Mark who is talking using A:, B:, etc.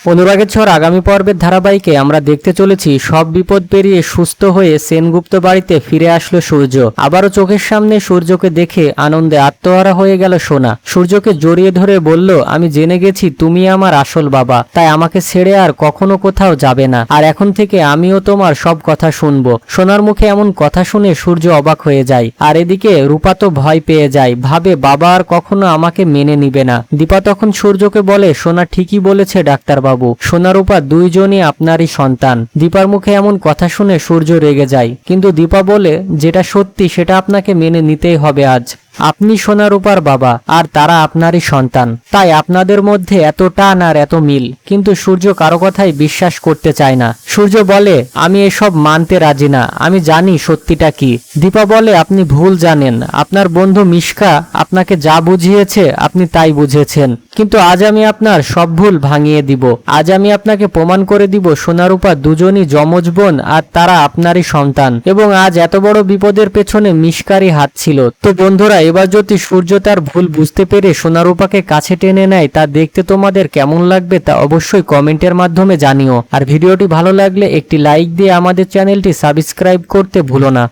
A: অনুরাগের ঝড় আগামী পর্বের ধারাবাহিকে আমরা দেখতে চলেছি সব বিপদ পেরিয়ে সুস্থ হয়ে সেনগুপ্ত বাড়িতে ফিরে আসলো সূর্য। আবারও চোখের সামনে সূর্যকে দেখে আনন্দে আত্মহারা হয়ে গেল সোনা। সূর্যকে জড়িয়ে ধরে বলল, আমি জেনে গেছি তুমি আমার আসল বাবা, তাই আমাকে ছেড়ে আর কখনো কোথাও যাবে না, আর এখন থেকে আমিও তোমার সব কথা শুনবো। সোনার মুখে এমন কথা শুনে সূর্য অবাক হয়ে যায়, আর এদিকে রূপা তো ভয় পেয়ে যায়, ভাবে বাবা আর কখনো আমাকে মেনে নিবে না। দীপা তখন সূর্যকে বলে, সোনা ঠিকই বলেছে ডাক্তার বাবু, সোনা রূপা দুইজনই আপনারই সন্তান। দীপার মুখে এমন কথা শুনে সূর্য রেগে যায়, কিন্তু দীপা বলে, যেটা সত্যি সেটা আপনাকে মেনে নিতেই হবে। আজ আপনি সোনা রূপার বাবা, আর তারা আপনারই সন্তান, তাই আপনাদের মধ্যে এত টান আর এত মিল। কিন্তু সূর্য কারো কথাই বিশ্বাস করতে চায় না। সূর্য বলে, আমি এসব মানতে রাজি না, আমি জানি সত্যিটা কি। দীপা বলে, আপনি ভুল জানেন, আপনার বন্ধু মিশকা আপনাকে যা বুঝিয়েছে আপনি তাই বুঝেছেন, কিন্তু আজ আমি আপনার সব ভুল ভাঙিয়ে দিব। আজ আমি আপনাকে প্রমাণ করে দিব সোনারূপা দুজনই যমজ বোন, আর তারা আপনারই সন্তান, এবং আজ এত বড় বিপদের পেছনে মিশকারই হাত ছিল। তো বন্ধুরা, এবার যদি সূর্য তার ভুল বুঝতে পেরে সোনারূপাকে কাছে টেনে নেয়, তা দেখতে তোমাদের কেমন লাগবে তা অবশ্যই কমেন্টের মাধ্যমে জানিও। আর ভিডিওটি ভালো লাগলে একটি লাইক দিয়ে আমাদের চ্যানেলটি সাবস্ক্রাইব করতে ভুলো না।